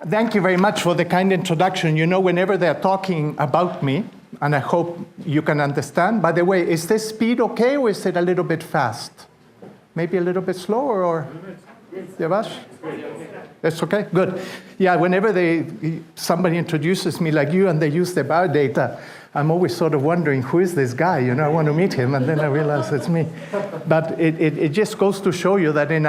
Thank you very much for the kind introduction. You know, whenever they're talking about me, and I hope you can understand. By the way, is this speed okay, or is it a little bit fast? Maybe a little bit slower, or? It's okay? Good. Yeah, whenever somebody introduces me like you and they use their biodata, I'm always sort of wondering, who is this guy? You know, I want to meet him, and then I realize it's me. But it just goes to show you that in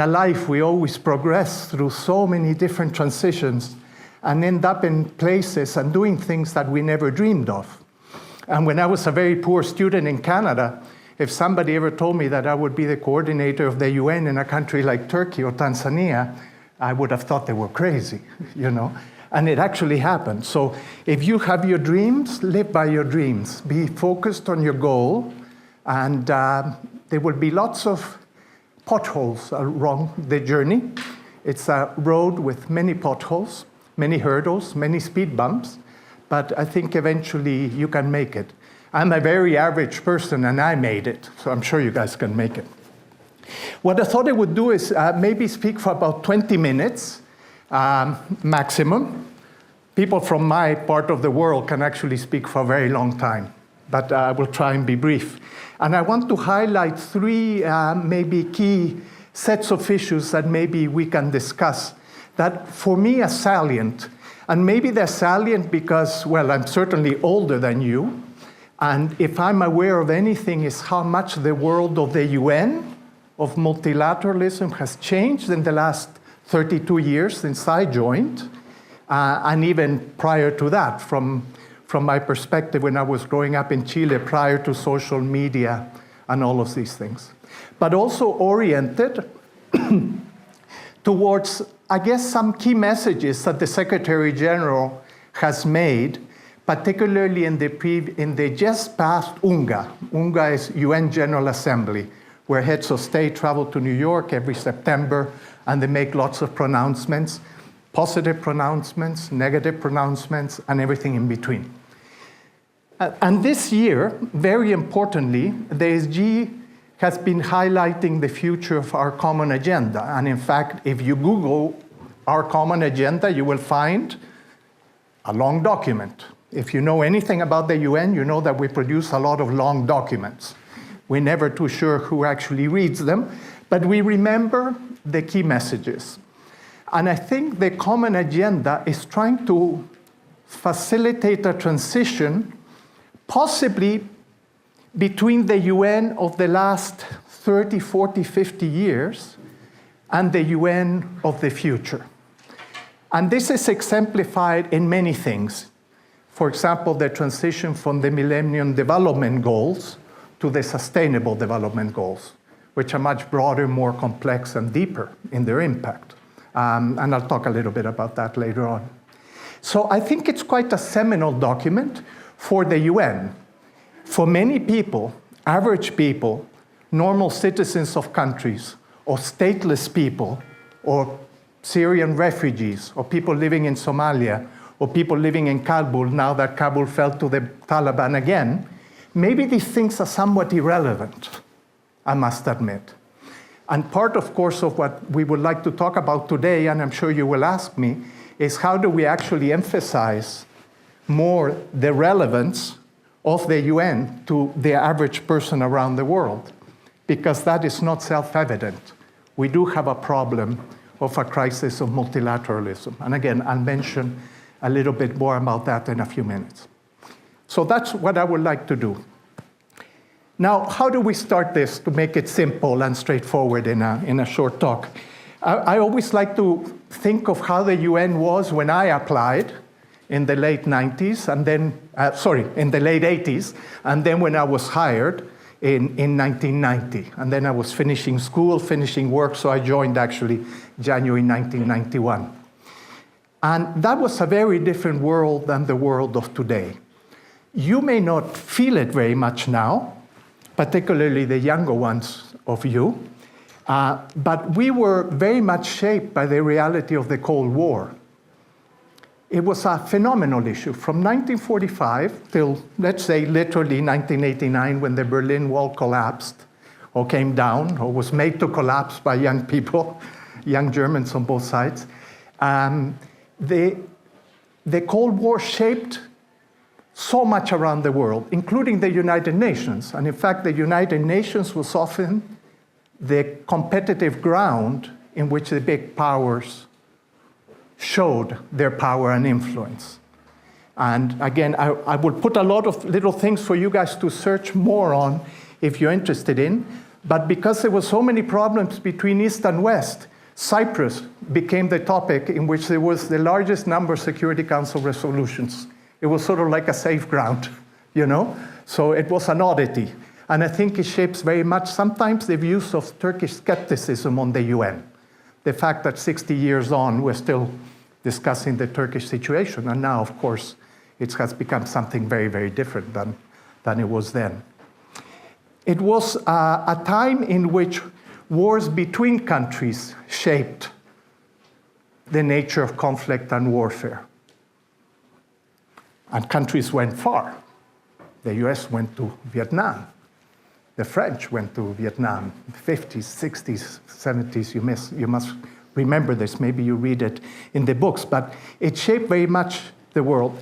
a life, we always progress through so many different transitions and end up in places and doing things that we never dreamed of. And when I was a very poor student in Canada, if somebody ever told me that I would be the coordinator of the UN in a country like Turkey or Tanzania, I would have thought they were crazy, you know. And it actually happened. So if you have your dreams, live by your dreams. Be focused on your goal, and there will be lots of potholes along the journey. It's a road with many potholes, many hurdles, many speed bumps, but I think eventually you can make it. I'm a very average person, and I made it, so I'm sure you guys can make it. What I thought I would do is maybe speak for about 20 minutes maximum. People from my part of the world can actually speak for a very long time, but I will try and be brief. And I want to highlight three maybe key sets of issues that maybe we can discuss that for me are salient. And maybe they're salient because, well, I'm certainly older than you. And if I'm aware of anything, is how much the world of the UN, of multilateralism, has changed in the last 32 years since I joined, and even prior to that, from my perspective when I was growing up in Chile, prior to social media and all of these things. But also oriented towards, I guess, some key messages that the Secretary General has made, particularly in the just past UNGA. UNGA is UN General Assembly, where heads of state travel to New York every September, and they make lots of pronouncements, positive pronouncements, negative pronouncements, and everything in between. And this year, very importantly, the SDG has been highlighting the future of our common agenda. And in fact, if you Google our common agenda, you will find a long document. If you know anything about the UN, you know that we produce a lot of long documents. We're never too sure who actually reads them, but we remember the key messages. And I think the common agenda is trying to facilitate a transition, possibly between the UN of the last 30, 40, 50 years and the UN of the future. And this is exemplified in many things. For example, the transition from the Millennium Development Goals to the Sustainable Development Goals, which are much broader, more complex, and deeper in their impact. And I'll talk a little bit about that later on. So I think it's quite a seminal document for the UN. For many people, average people, normal citizens of countries, or stateless people, or Syrian refugees, or people living in Somalia, or people living in Kabul, now that Kabul fell to the Taliban again, maybe these things are somewhat irrelevant, I must admit. And part, of course, of what we would like to talk about today, and I'm sure you will ask me, is how do we actually emphasize more the relevance of the UN to the average person around the world? Because that is not self-evident. We do have a problem of a crisis of multilateralism. And again, I'll mention a little bit more about that in a few minutes. So that's what I would like to do. Now, how do we start this to make it simple and straightforward in a short talk? I always like to think of how the UN was when I applied in the late 90s, and then, in the late 80s, and then when I was hired in 1990. And then I was finishing school, finishing work, so I joined actually January 1991. And that was a very different world than the world of today. You may not feel it very much now, particularly the younger ones of you, but we were very much shaped by the reality of the Cold War. It was a phenomenal issue from 1945 till, let's say, literally 1989, when the Berlin Wall collapsed or came down or was made to collapse by young people, young Germans on both sides. The Cold War shaped so much around the world, including the United Nations. And in fact, the United Nations was often the competitive ground in which the big powers showed their power and influence. And again, I will put a lot of little things for you guys to search more on if you're interested in. But because there were so many problems between East and West, Cyprus became the topic in which there was the largest number of Security Council resolutions. It was sort of like a safe ground, you know? So it was an oddity. And I think it shapes very much sometimes the views of Turkish skepticism on the UN. The fact that 60 years on, we're still discussing the Turkish situation. And now, of course, it has become something very, very different than it was then. It was a time in which wars between countries shaped the nature of conflict and warfare. And countries went far. The US went to Vietnam. The French went to Vietnam, 50s, 60s, 70s. You must remember this. Maybe you read it in the books. But it shaped very much the world.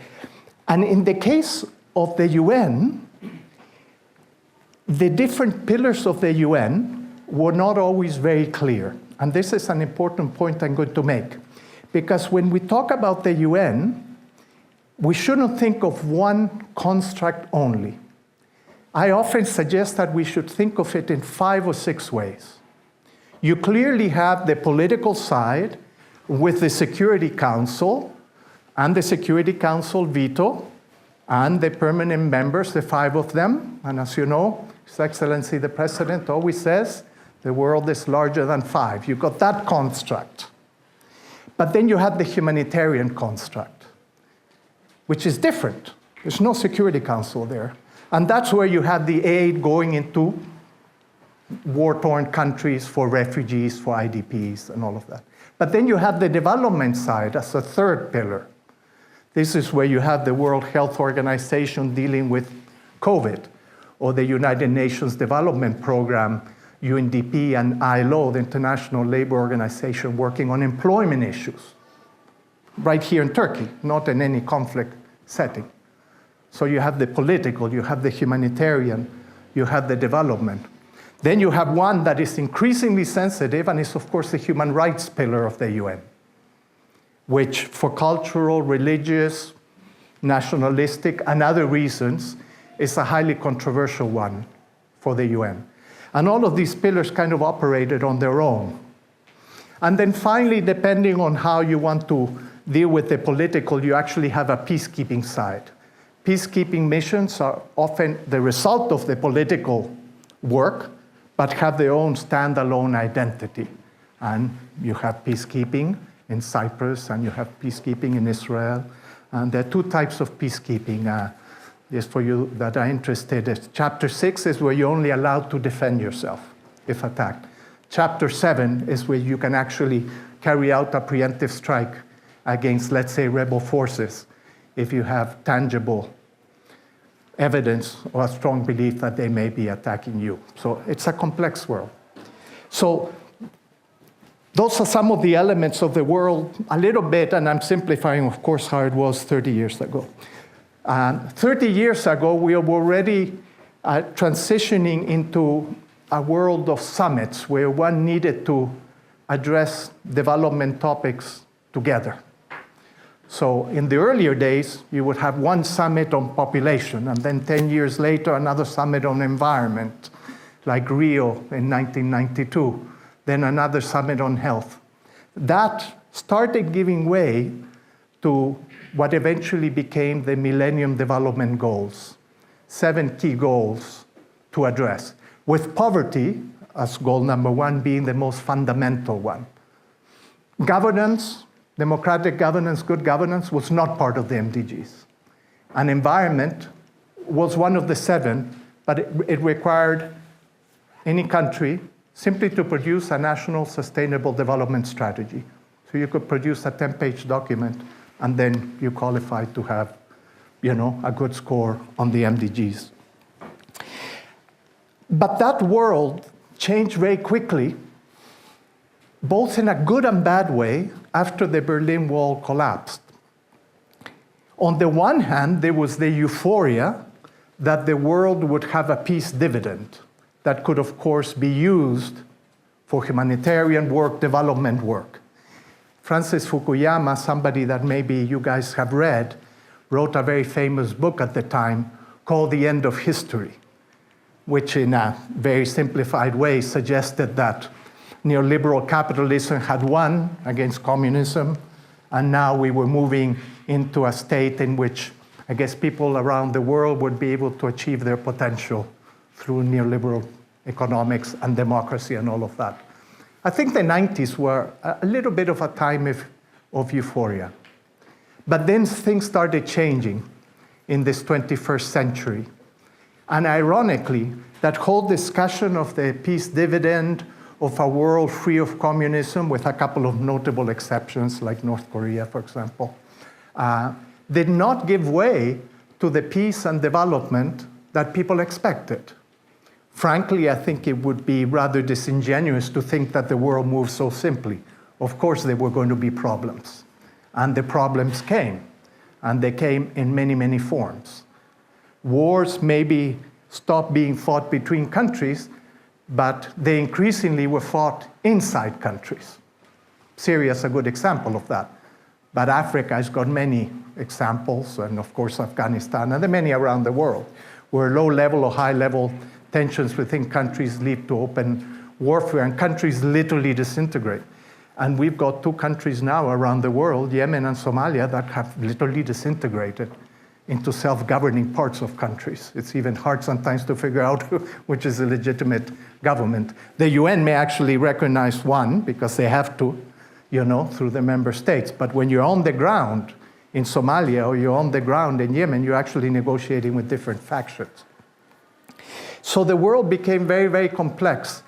And in the case of the UN, the different pillars of the UN were not always very clear. And this is an important point I'm going to make. Because when we talk about the UN, we shouldn't think of one construct only. I often suggest that we should think of it in 5 or 6 ways. You clearly have the political side with the Security Council and the Security Council veto and the permanent members, the 5 of them. And as you know, His Excellency the President always says, the world is larger than 5. You've got that construct. But then you have the humanitarian construct, which is different. There's no Security Council there. And that's where you have the aid going into war-torn countries for refugees, for IDPs, and all of that. But then you have the development side as a third pillar. This is where you have the World Health Organization dealing with COVID, or the United Nations Development Program, UNDP, and ILO, the International Labour Organization, working on employment issues, right here in Turkey, not in any conflict setting. So you have the political, you have the humanitarian, you have the development. Then you have one that is increasingly sensitive, and is, of course, the human rights pillar of the UN, which for cultural, religious, nationalistic, and other reasons is a highly controversial one for the UN. And all of these pillars kind of operated on their own. And then finally, depending on how you want to deal with the political, you actually have a peacekeeping side. Peacekeeping missions are often the result of the political work, but have their own standalone identity. And you have peacekeeping in Cyprus, and you have peacekeeping in Israel. And there are 2 types of peacekeeping. Just for you that are interested, Chapter 6 is where you're only allowed to defend yourself if attacked. Chapter 7 is where you can actually carry out a preemptive strike against, let's say, rebel forces if you have tangible evidence or a strong belief that they may be attacking you. So it's a complex world. So those are some of the elements of the world, a little bit, and I'm simplifying, of course, how it was 30 years ago. 30 years ago, we were already transitioning into a world of summits where one needed to address development topics together. So in the earlier days, you would have one summit on population, and then 10 years later, another summit on environment, like Rio in 1992, then another summit on health. That started giving way to what eventually became the Millennium Development Goals, 7 key goals to address, with poverty as goal number 1 being the most fundamental one. Governance, democratic governance, good governance was not part of the MDGs. And environment was one of the 7, but it required any country simply to produce a national sustainable development strategy. So you could produce a 10-page document, and then you qualify to have, a good score on the MDGs. But that world changed very quickly, both in a good and bad way, after the Berlin Wall collapsed. On the one hand, there was the euphoria that the world would have a peace dividend that could, of course, be used for humanitarian work, development work. Francis Fukuyama, somebody that maybe you guys have read, wrote a very famous book at the time called The End of History, which in a very simplified way suggested that neoliberal capitalism had won against communism, and now we were moving into a state in which I guess people around the world would be able to achieve their potential through neoliberal economics and democracy and all of that. I think the 90s were a little bit of a time of euphoria. But then things started changing in this 21st century. And ironically, that whole discussion of the peace dividend of a world free of communism, with a couple of notable exceptions, like North Korea, for example, did not give way to the peace and development that people expected. Frankly, I think it would be rather disingenuous to think that the world moves so simply. Of course, there were going to be problems. And the problems came. And they came in many, many forms. Wars maybe stopped being fought between countries, but they increasingly were fought inside countries. Syria is a good example of that. But Africa has got many examples, and of course Afghanistan, and there are many around the world, where low-level or high-level tensions within countries lead to open warfare, and countries literally disintegrate. And we've got two countries now around the world, Yemen and Somalia, that have literally disintegrated into self-governing parts of countries. It's even hard sometimes to figure out which is a legitimate government. The UN may actually recognize one, because they have to, through the member states. But when you're on the ground in Somalia or you're on the ground in Yemen, you're actually negotiating with different factions. So the world became very, very complex.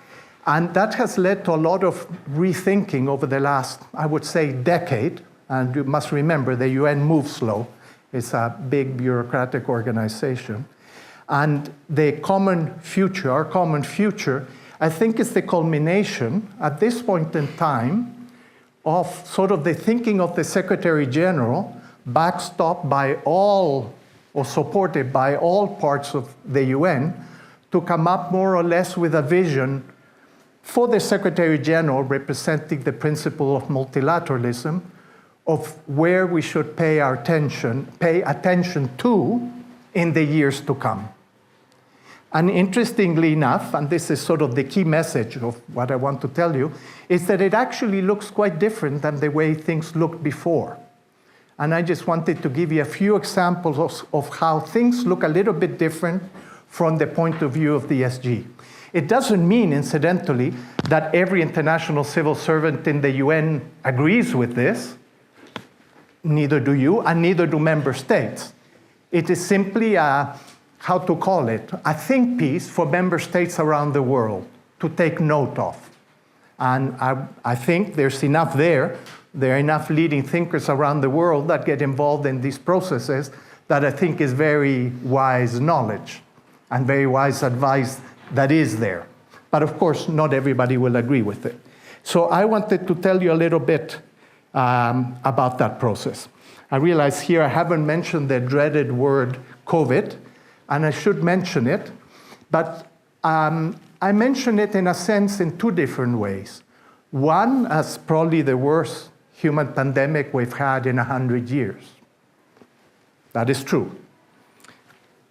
And that has led to a lot of rethinking over the last, I would say, decade. And you must remember, the UN moves slow. It's a big bureaucratic organization. And the common future, our common future, I think is the culmination at this point in time of sort of the thinking of the Secretary General, backstopped by all, or supported by all parts of the UN, to come up more or less with a vision for the Secretary General, representing the principle of multilateralism, of where we should pay attention to in the years to come. And interestingly enough, and this is sort of the key message of what I want to tell you, is that it actually looks quite different than the way things looked before. And I just wanted to give you a few examples of how things look a little bit different from the point of view of the SG. It doesn't mean, incidentally, that every international civil servant in the UN agrees with this. Neither do you, and neither do member states. It is simply a think piece for member states around the world to take note of. And I think there's enough there. There are enough leading thinkers around the world that get involved in these processes that I think is very wise knowledge and very wise advice that is there. But of course, not everybody will agree with it. So I wanted to tell you a little bit about that process. I realize here I haven't mentioned the dreaded word COVID, and I should mention it, but I mention it in a sense in two different ways. One, as probably the worst human pandemic we've had in 100 years. That is true.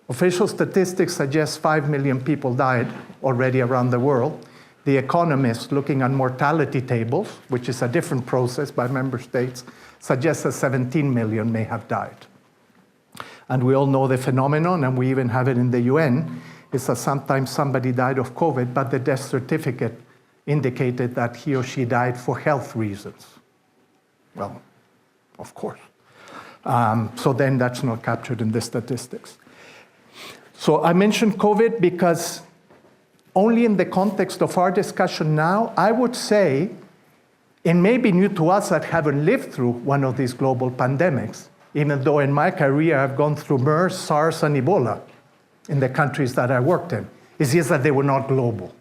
Official statistics suggest 5 million people died already around the world. The Economist, looking at mortality tables, which is a different process by member states, suggests that 17 million may have died. And we all know the phenomenon, and we even have it in the UN, is that sometimes somebody died of COVID, but the death certificate indicated that he or she died for health reasons. Well, of course. So then that's not captured in the statistics. So I mentioned COVID because only in the context of our discussion now, I would say, it may be new to us that haven't lived through one of these global pandemics, even though in my career I've gone through MERS, SARS, and Ebola in the countries that I worked in. It's just that they were not global.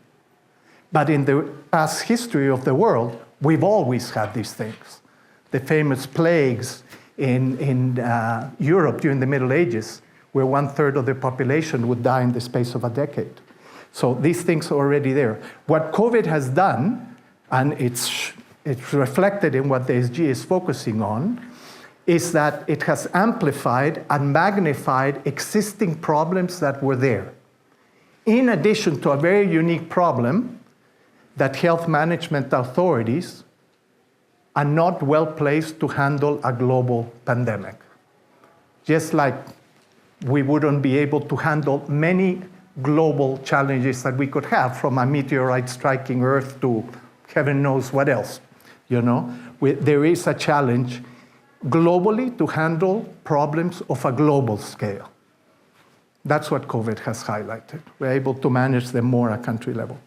But in the past history of the world, we've always had these things. the famous plagues in Europe during the Middle Ages, where 1/3 of the population would die in the space of a decade. So these things are already there. What COVID has done, and it's reflected in what the SDG is focusing on, is that it has amplified and magnified existing problems that were there. In addition to a very unique problem that health management authorities are not well placed to handle a global pandemic. Just like we wouldn't be able to handle many global challenges that we could have, from a meteorite striking Earth to heaven knows what else. There is a challenge globally to handle problems of a global scale. That's what COVID has highlighted. We're able to manage them more at country level.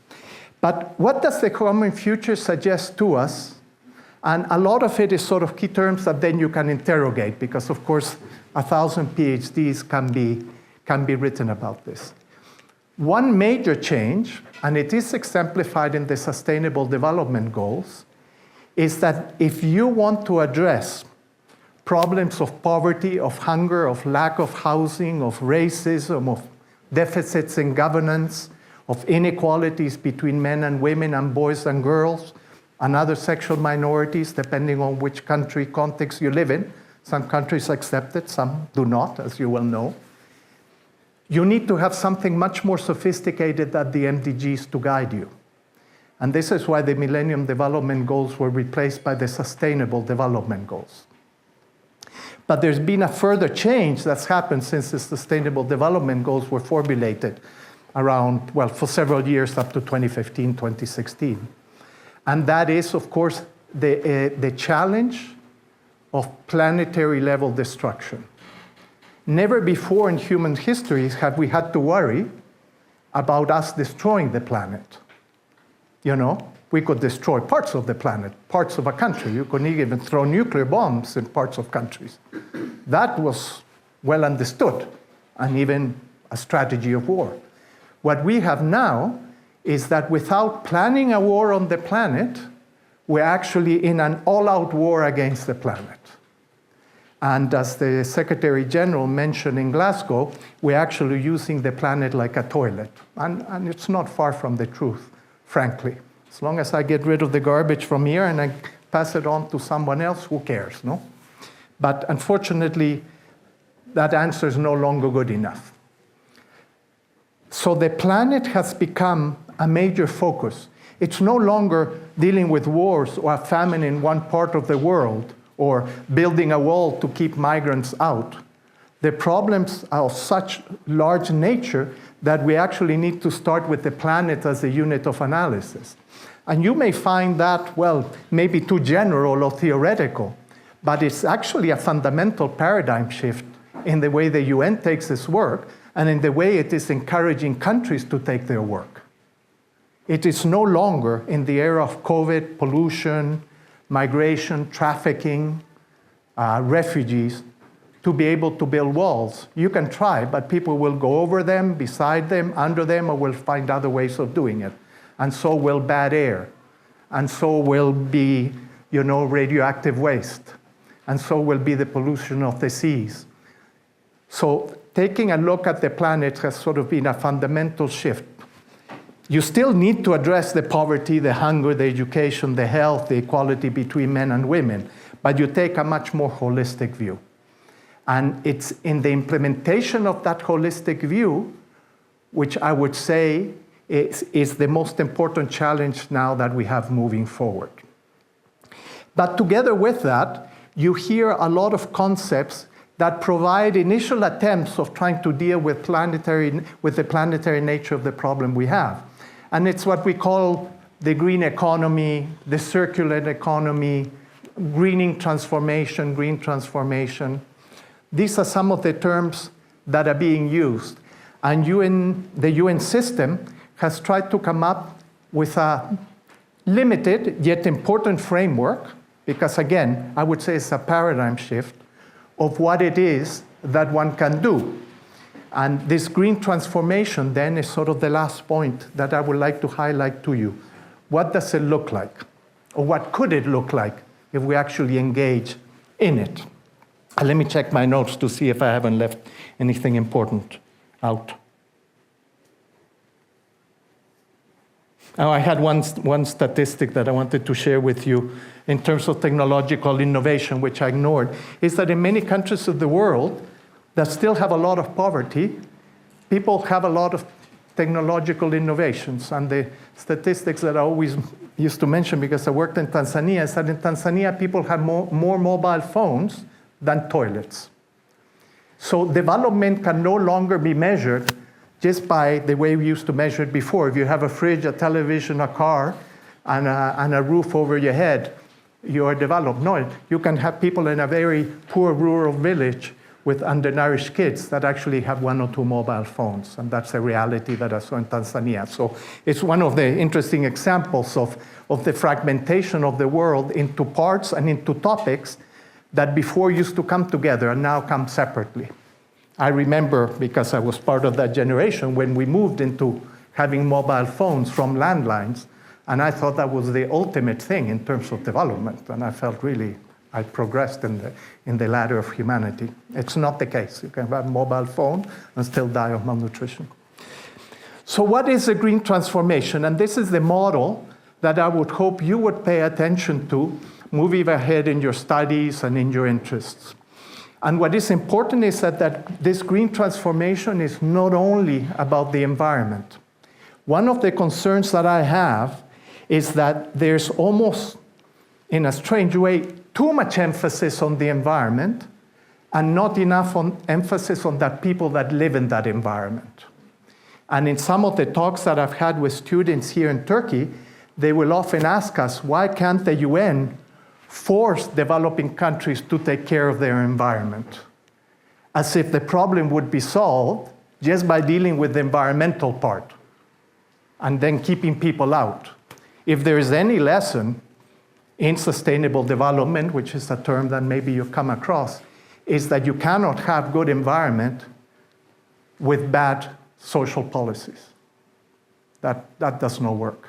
But what does the common future suggest to us? And a lot of it is sort of key terms that then you can interrogate, because of course 1,000 PhDs can be written about this. One major change, and it is exemplified in the Sustainable Development Goals, is that if you want to address problems of poverty, of hunger, of lack of housing, of racism, of deficits in governance, of inequalities between men and women and boys and girls, and other sexual minorities, depending on which country context you live in. Some countries accept it, some do not, as you well know. You need to have something much more sophisticated than the MDGs to guide you. And this is why the Millennium Development Goals were replaced by the Sustainable Development Goals. But there's been a further change that's happened since the Sustainable Development Goals were formulated around, well, for several years up to 2015, 2016. And that is, of course, the challenge of planetary level destruction. Never before in human history have we had to worry about us destroying the planet. We could destroy parts of the planet, parts of a country. You could even throw nuclear bombs in parts of countries. That was well understood, and even a strategy of war. What we have now is that without planning a war on the planet, we're actually in an all-out war against the planet. And as the Secretary General mentioned in Glasgow, we're actually using the planet like a toilet. And it's not far from the truth, frankly. As long as I get rid of the garbage from here and I pass it on to someone else, who cares, no? But unfortunately, that answer is no longer good enough. So the planet has become a major focus. It's no longer dealing with wars or a famine in one part of the world or building a wall to keep migrants out. The problems are of such large nature that we actually need to start with the planet as a unit of analysis. And you may find that, well, maybe too general or theoretical, but it's actually a fundamental paradigm shift in the way the UN takes its work and in the way it is encouraging countries to take their work. It is no longer in the era of COVID, pollution, migration, trafficking, refugees, to be able to build walls. You can try, but people will go over them, beside them, under them, or will find other ways of doing it. And so will bad air. And so will be, radioactive waste. And so will be the pollution of the seas. So taking a look at the planet has sort of been a fundamental shift. You still need to address the poverty, the hunger, the education, the health, the equality between men and women, but you take a much more holistic view. And it's in the implementation of that holistic view, which I would say is the most important challenge now that we have moving forward. But together with that, you hear a lot of concepts that provide initial attempts of trying to deal with the planetary nature of the problem we have. And it's what we call the green economy, the circular economy, green transformation. These are some of the terms that are being used. And the UN system has tried to come up with a limited yet important framework, because again, I would say it's a paradigm shift of what it is that one can do. And this green transformation then is sort of the last point that I would like to highlight to you. What does it look like? Or what could it look like if we actually engage in it. Let me check my notes to see if I haven't left anything important out. Now, I had one statistic that I wanted to share with you in terms of technological innovation, which I ignored, is that in many countries of the world that still have a lot of poverty, people have a lot of technological innovations. And the statistics that I always used to mention, because I worked in Tanzania, is that in Tanzania, people have more mobile phones than toilets. So development can no longer be measured just by the way we used to measure it before. If you have a fridge, a television, a car, and a roof over your head, you are developed. No, you can have people in a very poor rural village with undernourished kids that actually have 1 or 2 mobile phones. And that's a reality that I saw in Tanzania. So it's one of the interesting examples of the fragmentation of the world into parts and into topics that before used to come together and now come separately. I remember, because I was part of that generation, when we moved into having mobile phones from landlines, and I thought that was the ultimate thing in terms of development, and I felt really I progressed in the ladder of humanity. It's not the case. You can have a mobile phone and still die of malnutrition. So what is a green transformation? And this is the model that I would hope you would pay attention to moving ahead in your studies and in your interests. And what is important is that this green transformation is not only about the environment. One of the concerns that I have is that there's almost, in a strange way, too much emphasis on the environment and not enough emphasis on the people that live in that environment. And in some of the talks that I've had with students here in Turkey, they will often ask us, why can't the UN force developing countries to take care of their environment? As if the problem would be solved just by dealing with the environmental part and then keeping people out. If there is any lesson in sustainable development, which is a term that maybe you've come across, is that you cannot have good environment with bad social policies. That does not work.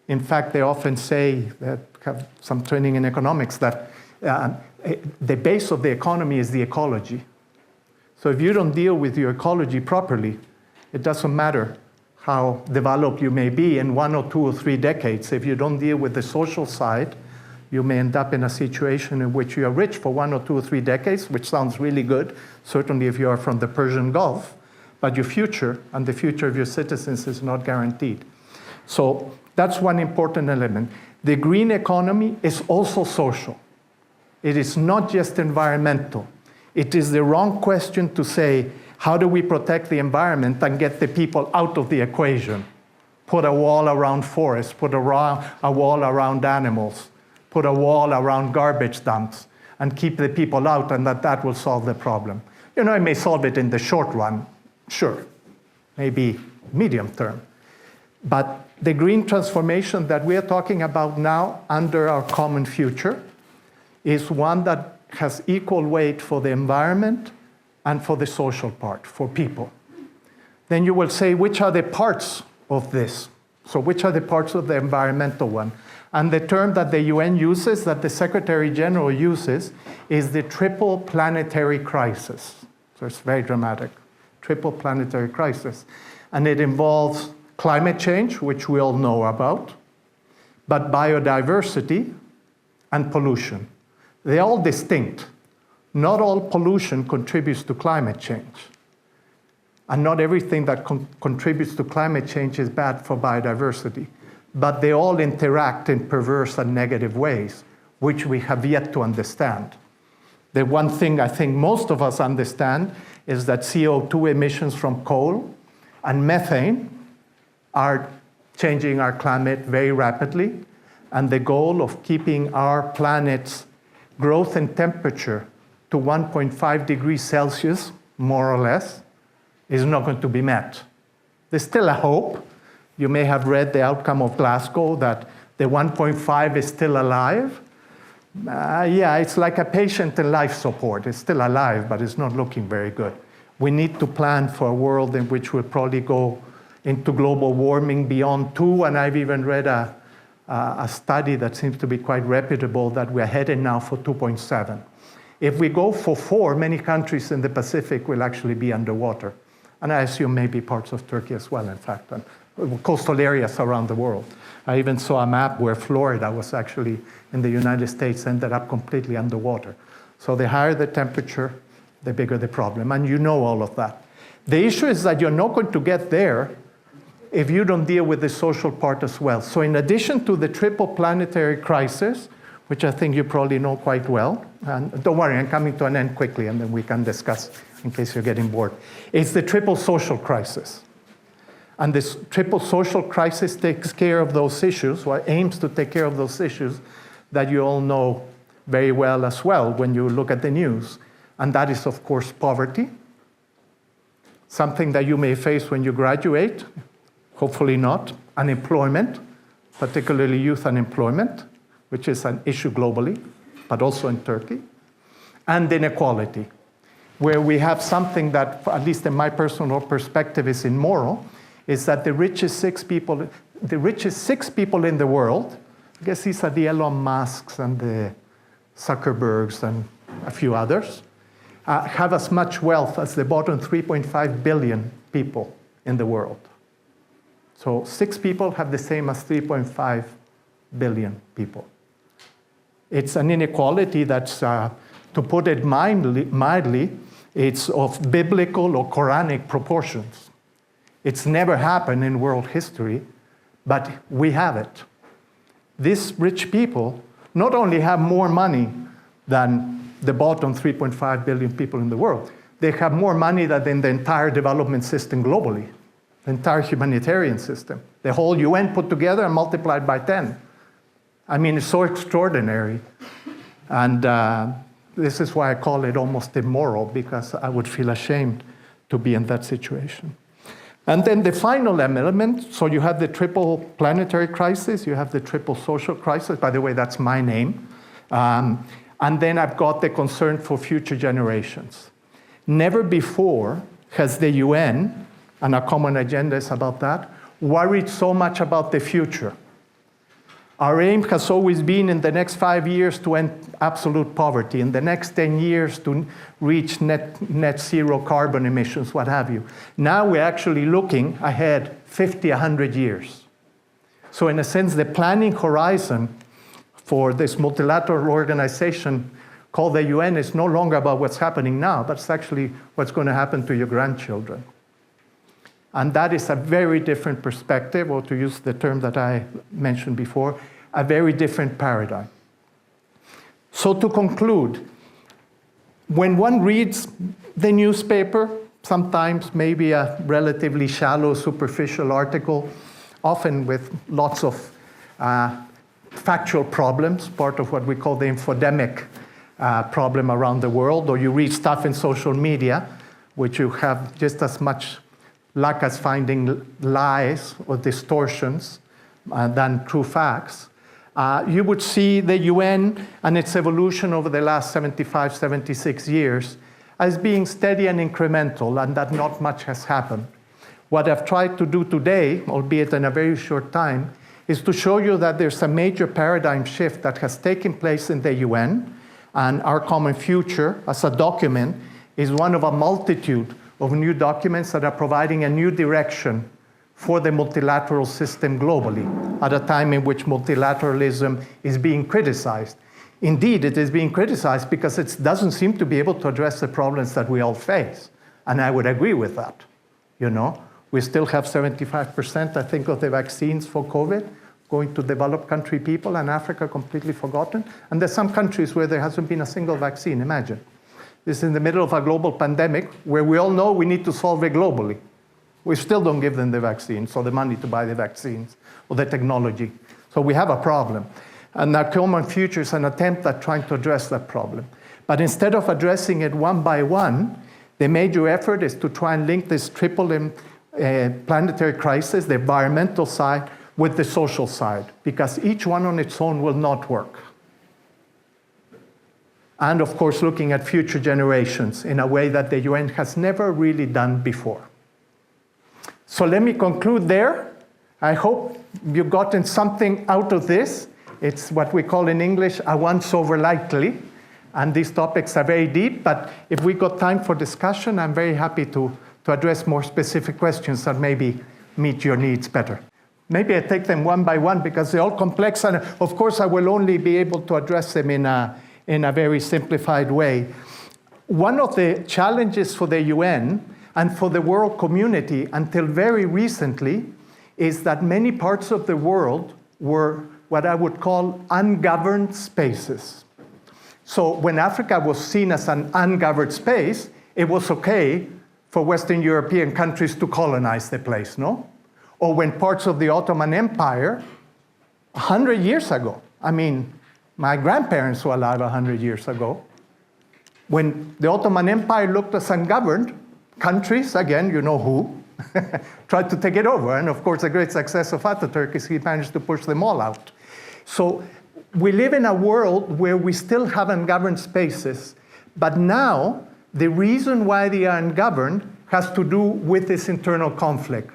In fact, they often say, that have some training in economics, that the base of the economy is the ecology. So if you don't deal with your ecology properly, it doesn't matter how developed you may be in 1 or 2 or 3 decades. If you don't deal with the social side, you may end up in a situation in which you are rich for 1 or 2 or 3 decades, which sounds really good, certainly if you are from the Persian Gulf, but your future and the future of your citizens is not guaranteed. So that's one important element. The green economy is also social. It is not just environmental. It is the wrong question to say, how do we protect the environment and get the people out of the equation? Put a wall around forests, put a wall around animals, put a wall around garbage dumps, and keep the people out, and that will solve the problem. You know, it may solve it in the short run, sure, maybe medium term. But the green transformation that we are talking about now under our common future is one that has equal weight for the environment and for the social part, for people. Then you will say, which are the parts of this? So which are the parts of the environmental one? And the term that the UN uses, that the Secretary General uses, is the triple planetary crisis. So it's very dramatic, triple planetary crisis. And it involves climate change, which we all know about, but biodiversity and pollution. They're all distinct. Not all pollution contributes to climate change. And not everything that contributes to climate change is bad for biodiversity. But they all interact in perverse and negative ways, which we have yet to understand. The one thing I think most of us understand is that CO2 emissions from coal and methane are changing our climate very rapidly, and the goal of keeping our planet's growth in temperature to 1.5 degrees Celsius, more or less, is not going to be met. There's still a hope. You may have read the outcome of Glasgow, that the 1.5 is still alive. Yeah, it's like a patient in life support. It's still alive, but it's not looking very good. We need to plan for a world in which we'll probably go into global warming beyond 2, and I've even read a a study that seems to be quite reputable that we're headed now for 2.7. If we go for 4, many countries in the Pacific will actually be underwater. And I assume maybe parts of Turkey as well, in fact, and coastal areas around the world. I even saw a map where Florida was actually in the United States, ended up completely underwater. So the higher the temperature, the bigger the problem. And you know all of that. The issue is that you're not going to get there if you don't deal with the social part as well. So in addition to the triple planetary crisis, which I think you probably know quite well, and don't worry, I'm coming to an end quickly, and then we can discuss in case you're getting bored. It's the triple social crisis. And this triple social crisis takes care of those issues, or aims to take care of those issues that you all know very well as well when you look at the news. And that is, of course, poverty, something that you may face when you graduate, hopefully not. Unemployment, particularly youth unemployment, which is an issue globally, but also in Turkey. And inequality, where we have something that, at least in my personal perspective, is immoral, is that the richest six people in the world, I guess these are the Elon Musks and the Zuckerbergs and a few others, have as much wealth as the bottom 3.5 billion people in the world. So 6 people have the same as 3.5 billion people. It's an inequality that's, to put it mildly, it's of biblical or Quranic proportions. It's never happened in world history, but we have it. These rich people not only have more money than the bottom 3.5 billion people in the world, they have more money than in the entire development system globally, the entire humanitarian system, the whole UN put together and multiplied by 10. I mean, it's so extraordinary. And this is why I call it almost immoral, because I would feel ashamed to be in that situation. And then the final element, so you have the triple planetary crisis, you have the triple social crisis. By the way, that's my name. And then I've got the concern for future generations. Never before has the UN, and our common agenda is about that, worried so much about the future. Our aim has always been in the next 5 years to end absolute poverty, in the next 10 years to reach net zero carbon emissions, what have you. Now we're actually looking ahead 50, 100 years. So in a sense, the planning horizon for this multilateral organization called the UN is no longer about what's happening now, but it's actually what's going to happen to your grandchildren. And that is a very different perspective, or to use the term that I mentioned before, a very different paradigm. So to conclude, when one reads the newspaper, sometimes maybe a relatively shallow, superficial article, often with lots of factual problems, part of what we call the infodemic problem around the world, or you read stuff in social media, which you have just as much luck as finding lies or distortions than true facts, you would see the UN and its evolution over the last 75, 76 years as being steady and incremental, and that not much has happened. What I've tried to do today, albeit in a very short time, is to show you that there's a major paradigm shift that has taken place in the UN, and Our Common Future, as a document, is one of a multitude of new documents that are providing a new direction for the multilateral system globally, at a time in which multilateralism is being criticized. Indeed, it is being criticized because it doesn't seem to be able to address the problems that we all face. And I would agree with that. You know, we still have 75%, I think, of the vaccines for COVID going to developed country people, and Africa completely forgotten. And there's some countries where there hasn't been a single vaccine, imagine. This is in the middle of a global pandemic where we all know we need to solve it globally. We still don't give them the vaccines or the money to buy the vaccines or the technology. So we have a problem. And Our Common Future is an attempt at trying to address that problem. But instead of addressing it one by one, the major effort is to try and link this triple planetary crisis, the environmental side, with the social side, because each one on its own will not work. And of course, looking at future generations in a way that the UN has never really done before. So let me conclude there. I hope you've gotten something out of this. It's what we call in English a once-over lightly. And these topics are very deep, but if we got time for discussion, I'm very happy to address more specific questions that maybe meet your needs better. Maybe I take them one by one because they're all complex, and of course I will only be able to address them in a very simplified way. One of the challenges for the UN and for the world community until very recently is that many parts of the world were what I would call ungoverned spaces. So when Africa was seen as an ungoverned space, it was okay for Western European countries to colonize the place, no? Or when parts of the Ottoman Empire, 100 years ago, I mean, my grandparents were alive 100 years ago, when the Ottoman Empire looked as ungoverned, countries, again, you know who, tried to take it over. And of course, the great success of Ataturk is he managed to push them all out. So we live in a world where we still have ungoverned spaces, but now the reason why they are ungoverned has to do with this internal conflict.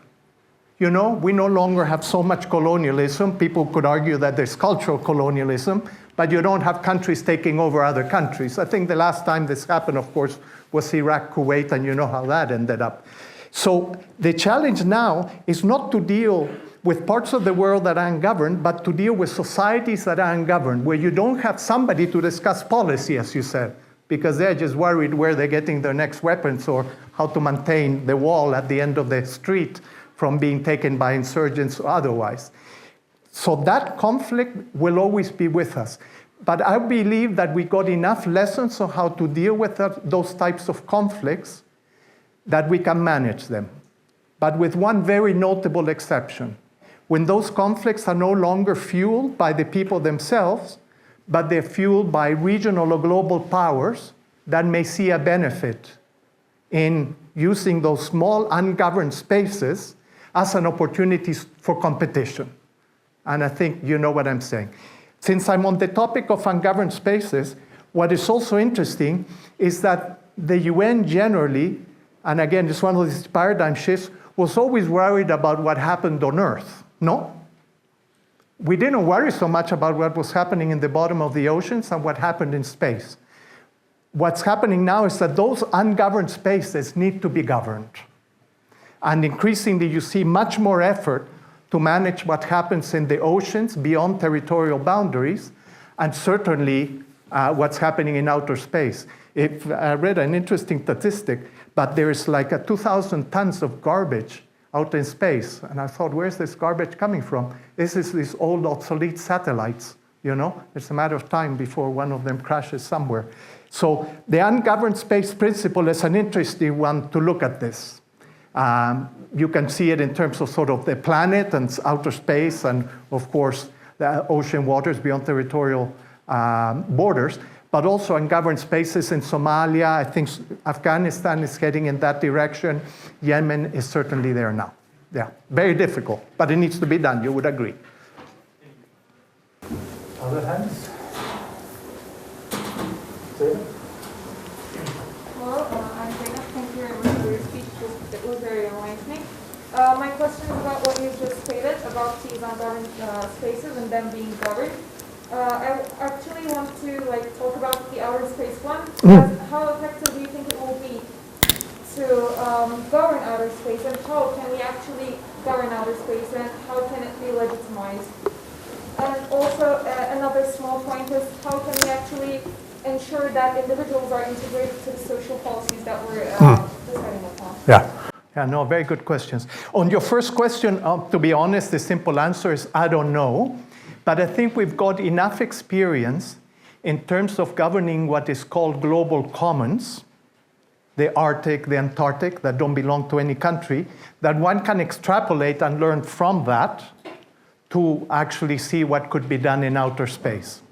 You know, we no longer have so much colonialism. People could argue that there's cultural colonialism, but you don't have countries taking over other countries. I think the last time this happened, of course, was Iraq, Kuwait, and you know how that ended up. So the challenge now is not to deal with parts of the world that are ungoverned, but to deal with societies that are ungoverned, where you don't have somebody to discuss policy, as you said, because they're just worried where they're getting their next weapons or how to maintain the wall at the end of the street from being taken by insurgents or otherwise. So that conflict will always be with us. But I believe that we got enough lessons on how to deal with those types of conflicts that we can manage them. But with one very notable exception. When those conflicts are no longer fueled by the people themselves, but they're fueled by regional or global powers that may see a benefit in using those small ungoverned spaces as an opportunity for competition. And I think you know what I'm saying. Since I'm on the topic of ungoverned spaces, what is also interesting is that the UN generally, and again, it's one of these paradigm shifts, was always worried about what happened on Earth. No? We didn't worry so much about what was happening in the bottom of the oceans and what happened in space. What's happening now is that those ungoverned spaces need to be governed. And increasingly, you see much more effort to manage what happens in the oceans beyond territorial boundaries, and certainly what's happening in outer space. I read an interesting statistic, but there's like 2,000 tons of garbage out in space. And I thought, where's this garbage coming from? This is these old obsolete satellites, you know? It's a matter of time before one of them crashes somewhere. So the ungoverned space principle is an interesting one to look at this. You can see it in terms of sort of the planet and outer space and, of course, the ocean waters beyond territorial borders, but also ungoverned spaces in Somalia. I think Afghanistan is heading in that direction. Yemen is certainly there now. Yeah, very difficult, but it needs to be done, you would agree. Other hands? Hello, I'm Zainab. Thank you very much for your speech. It was very enlightening. My question is about what you just stated about these ungoverned spaces and them being governed. I actually want to talk about the outer space one. How effective do you think it will be to govern outer space, and how can we actually govern outer space, and how can it be legitimized? And also another small point is how can we actually ensure that individuals are integrated to the social policies that we're deciding upon? Yeah, no, very good questions. On your first question, to be honest, the simple answer is I don't know. But I think we've got enough experience in terms of governing what is called global commons, the Arctic, the Antarctic, that don't belong to any country, that one can extrapolate and learn from that to actually see what could be done in outer space.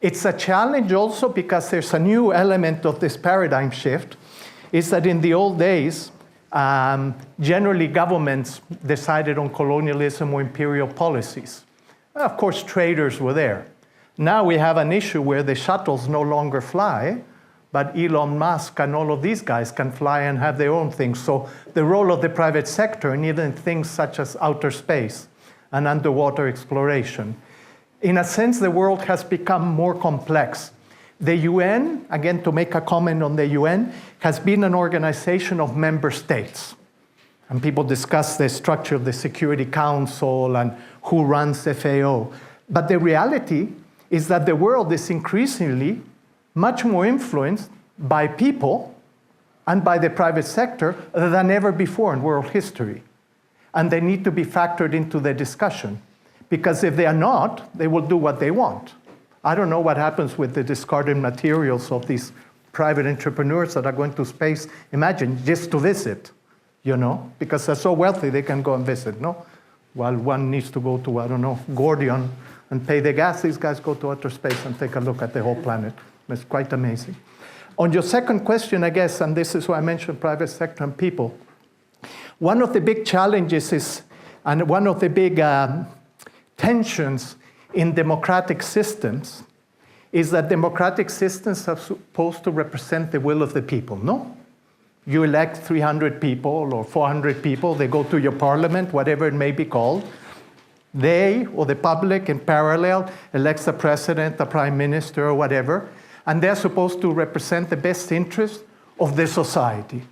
It's a challenge also because there's a new element of this paradigm shift, is that in the old days, generally governments decided on colonialism or imperial policies. Of course, traders were there. Now we have an issue where the shuttles no longer fly, but Elon Musk and all of these guys can fly and have their own things. So the role of the private sector, and even things such as outer space, and underwater exploration. In a sense, the world has become more complex. The UN, again, to make a comment on the UN, has been an organization of member states. And people discuss the structure of the Security Council and who runs FAO. But the reality is that the world is increasingly much more influenced by people and by the private sector than ever before in world history. And they need to be factored into the discussion. Because if they are not, they will do what they want. I don't know what happens with the discarded materials of these private entrepreneurs that are going to space, imagine, just to visit, you know, because they're so wealthy they can go and visit, no? While one needs to go to, I don't know, Gordion and pay the gas, these guys go to outer space and take a look at the whole planet. It's quite amazing. On your second question, I guess, and this is why I mentioned private sector and people, one of the big challenges is, and one of the big tensions in democratic systems is that democratic systems are supposed to represent the will of the people, no? You elect 300 people or 400 people, they go to your parliament, whatever it may be called. They, or the public in parallel, elects the president, the prime minister, or whatever, and they're supposed to represent the best interest of the society.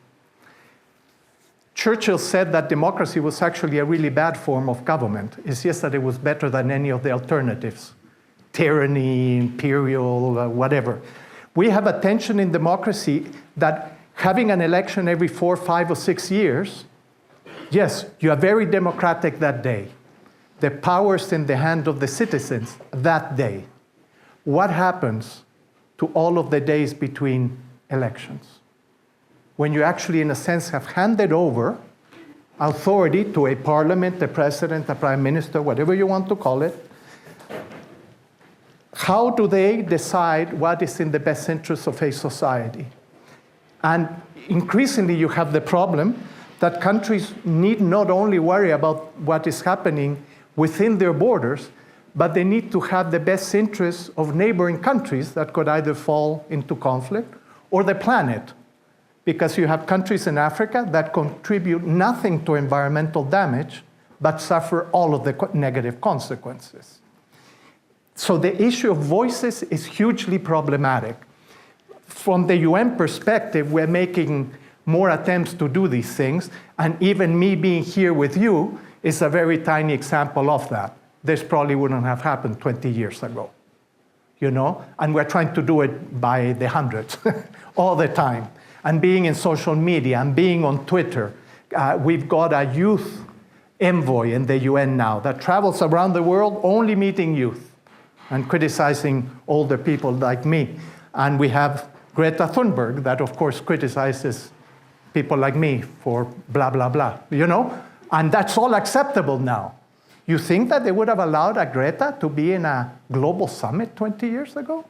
Churchill said that democracy was actually a really bad form of government. It's just that it was better than any of the alternatives. Tyranny, imperial, whatever. We have a tension in democracy that having an election every 4, 5, or 6 years, yes, you are very democratic that day. The power's in the hand of the citizens that day. What happens to all of the days between elections? When you actually, in a sense, have handed over authority to a parliament, a president, a prime minister, whatever you want to call it, how do they decide what is in the best interest of a society? And increasingly, you have the problem that countries need not only worry about what is happening within their borders, but they need to have the best interests of neighboring countries that could either fall into conflict or the planet. Because you have countries in Africa that contribute nothing to environmental damage, but suffer all of the negative consequences. So the issue of voices is hugely problematic. From the UN perspective, we're making more attempts to do these things, and even me being here with you is a very tiny example of that. This probably wouldn't have happened 20 years ago, you know? And we're trying to do it by the hundreds all the time. And being in social media and being on Twitter, we've got a youth envoy in the UN now that travels around the world only meeting youth and criticizing older people like me. And we have Greta Thunberg that, of course, criticizes people like me for blah, blah, blah, you know? And that's all acceptable now. You think that they would have allowed a Greta to be in a global summit 20 years ago?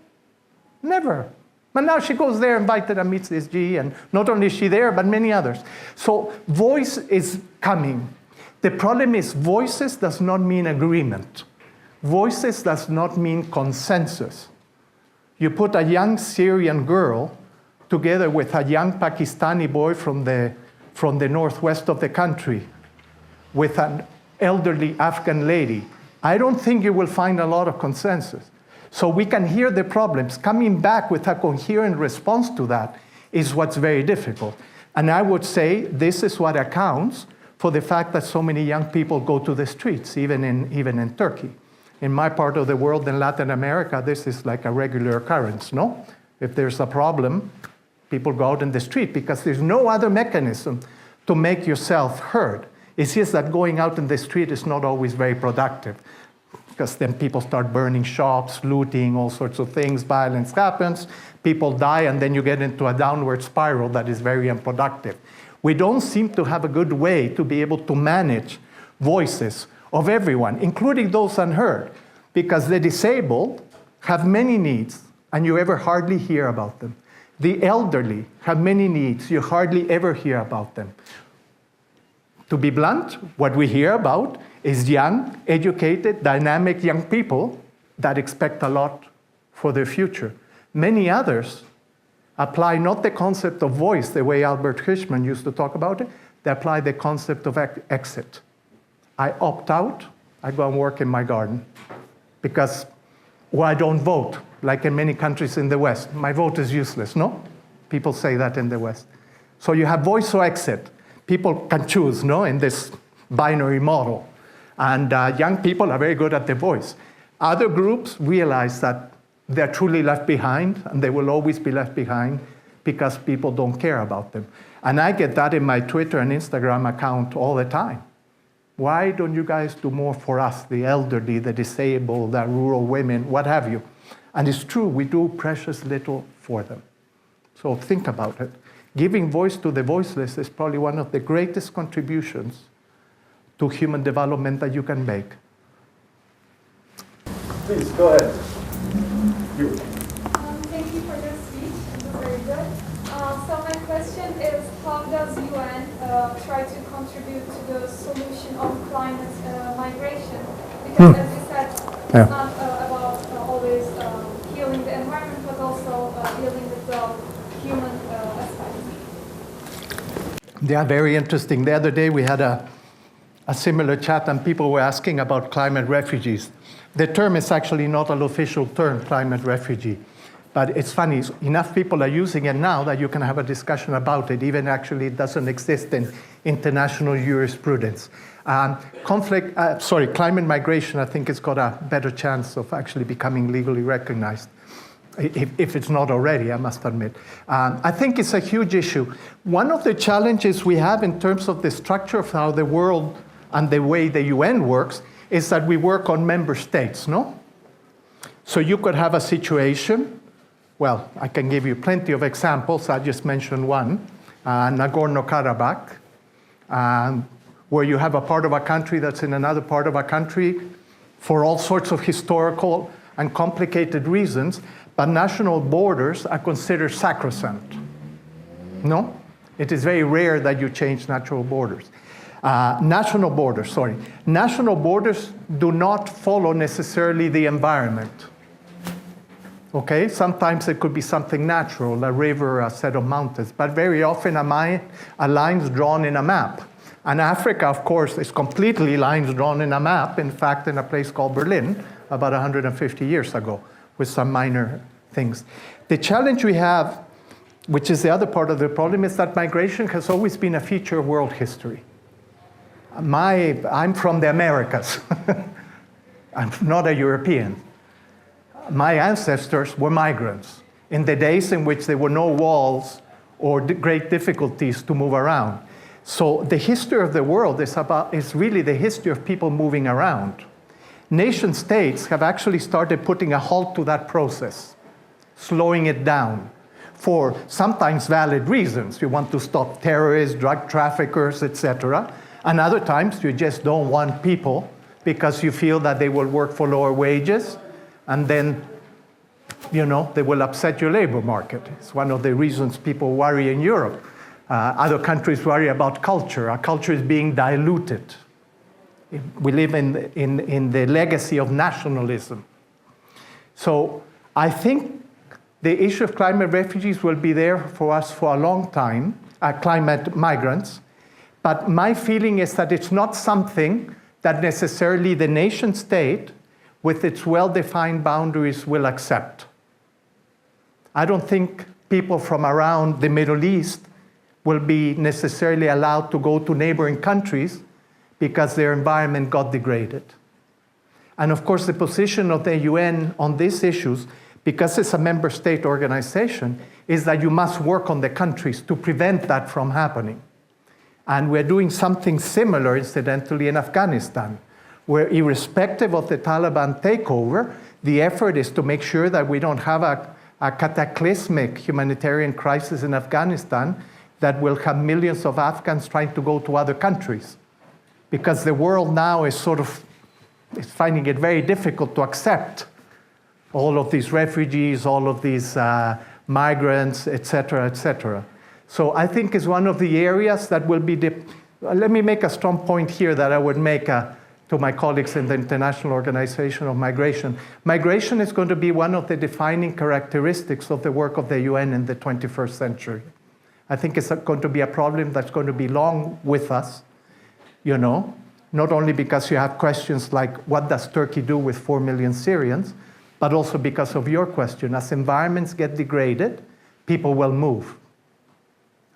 Never. But now she goes there, invited and meets this G, and not only is she there, but many others. So voice is coming. The problem is voices does not mean agreement. Voices does not mean consensus. You put a young Syrian girl together with a young Pakistani boy from the northwest of the country, with an elderly Afghan lady. I don't think you will find a lot of consensus. So we can hear the problems. Coming back with a coherent response to that is what's very difficult. And I would say this is what accounts for the fact that so many young people go to the streets, even in Turkey. In my part of the world, in Latin America, this is like a regular occurrence, no? If there's a problem, people go out in the street because there's no other mechanism to make yourself heard. It's just that going out in the street is not always very productive, because then people start burning shops, looting, all sorts of things, violence happens, people die, and then you get into a downward spiral that is very unproductive. We don't seem to have a good way to be able to manage voices of everyone, including those unheard, because the disabled have many needs, and you ever hardly hear about them. The elderly have many needs, you hardly ever hear about them. To be blunt, what we hear about is young, educated, dynamic young people that expect a lot for their future. Many others apply not the concept of voice the way Albert Hirschman used to talk about it, they apply the concept of exit. I opt out, I go and work in my garden because, or I don't vote, like in many countries in the West. My vote is useless, no? People say that in the West. So you have voice or exit. People can choose, no, in this binary model. And young people are very good at the voice. Other groups realize that they're truly left behind, and they will always be left behind because people don't care about them. And I get that in my Twitter and Instagram account all the time. Why don't you guys do more for us, the elderly, the disabled, the rural women, what have you? And it's true, we do precious little for them. So think about it. Giving voice to the voiceless is probably one of the greatest contributions to human development that you can make. Please, go ahead. You. Thank you for this speech. It was very good. So my question is, how does UN try to contribute to the solution of climate migration? Because as you said, it's not about always healing the environment, but also dealing with the human aspect. Yeah, very interesting. The other day we had a similar chat and people were asking about climate refugees. The term is actually not an official term, climate refugee. But it's funny, enough people are using it now that you can have a discussion about it, even actually it doesn't exist in international jurisprudence. Climate migration, I think, has got a better chance of actually becoming legally recognized, if it's not already, I must admit. I think it's a huge issue. One of the challenges we have in terms of the structure of how the world and the way the UN works is that we work on member states, no? So you could have a situation. Well, I can give you plenty of examples. I just mentioned one, Nagorno-Karabakh, where you have a part of a country that's in another part of a country for all sorts of historical and complicated reasons, but national borders are considered sacrosanct. No? It is very rare that you change national borders. National borders do not follow necessarily the environment. Okay, sometimes it could be something natural, a river, a set of mountains, but very often a line's drawn in a map. And Africa, of course, is completely lines drawn in a map, in fact, in a place called Berlin, about 150 years ago, with some minor things. The challenge we have, which is the other part of the problem, is that migration has always been a feature of world history. I'm from the Americas. I'm not a European. My ancestors were migrants in the days in which there were no walls or great difficulties to move around. So the history of the world is really the history of people moving around. Nation states have actually started putting a halt to that process, slowing it down for sometimes valid reasons. You want to stop terrorists, drug traffickers, etc. And other times you just don't want people because you feel that they will work for lower wages, and then, you know, they will upset your labor market. It's one of the reasons people worry in Europe. Other countries worry about culture. Our culture is being diluted. We live in the legacy of nationalism. So I think the issue of climate refugees will be there for us for a long time, climate migrants. But my feeling is that it's not something that necessarily the nation state with its well-defined boundaries will accept. I don't think people from around the Middle East will be necessarily allowed to go to neighboring countries because their environment got degraded. And of course, the position of the UN on these issues, because it's a member state organization, is that you must work on the countries to prevent that from happening. And we're doing something similar, incidentally, in Afghanistan, where irrespective of the Taliban takeover, the effort is to make sure that we don't have a cataclysmic humanitarian crisis in Afghanistan that will have millions of Afghans trying to go to other countries. Because the world now is is finding it very difficult to accept all of these refugees, all of these migrants, et cetera, et cetera. So I think it's one of the areas that will be, let me make a strong point here that I would make to my colleagues in the International Organization of Migration. Migration is going to be one of the defining characteristics of the work of the UN in the 21st century. I think it's going to be a problem that's going to be long with us, you know. not only because you have questions like what does Turkey do with 4 million Syrians, but also because of your question. As environments get degraded, people will move.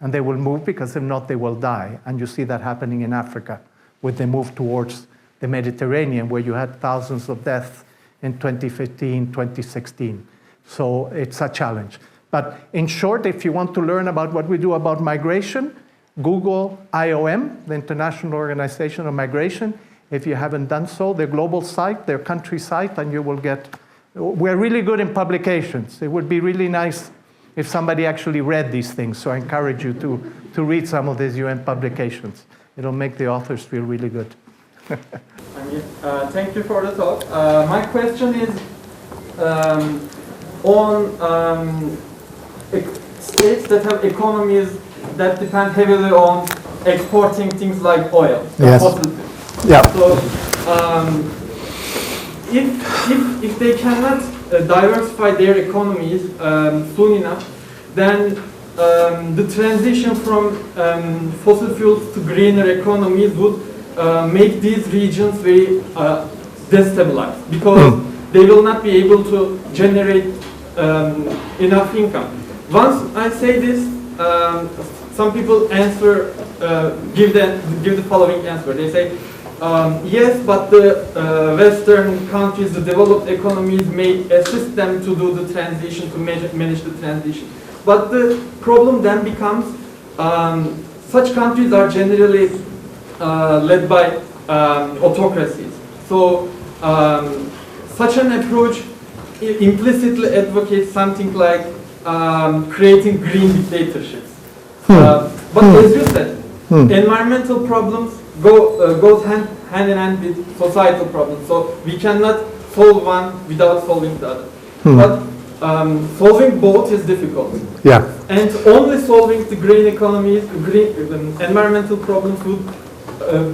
And they will move because if not, they will die. And you see that happening in Africa with the move towards the Mediterranean, where you had thousands of deaths in 2015, 2016. So it's a challenge. But in short, if you want to learn about what we do about migration, Google IOM, the International Organization of Migration. If you haven't done so, their global site, their country site, and you will get, we're really good in publications. It would be really nice if somebody actually read these things. So I encourage you to read some of these UN publications. It'll make the authors feel really good. Thank you for the talk. My question is on states that have economies that depend heavily on exporting things like oil. Yes. Yeah. So if they cannot diversify their economies soon enough, then the transition from fossil fuels to greener economies would make these regions very destabilized, because they will not be able to generate enough income. Once I say this, some people answer, give the following answer. They say, yes, but the Western countries, the developed economies may assist them to do the transition, to manage the transition. But the problem then becomes, such countries are generally led by autocracies. So such an approach implicitly advocates something like creating green dictatorships. But as you said, environmental problems goes hand in hand with societal problems. So we cannot solve one without solving the other. But solving both is difficult. Yeah. And only solving the green economies, environmental problems would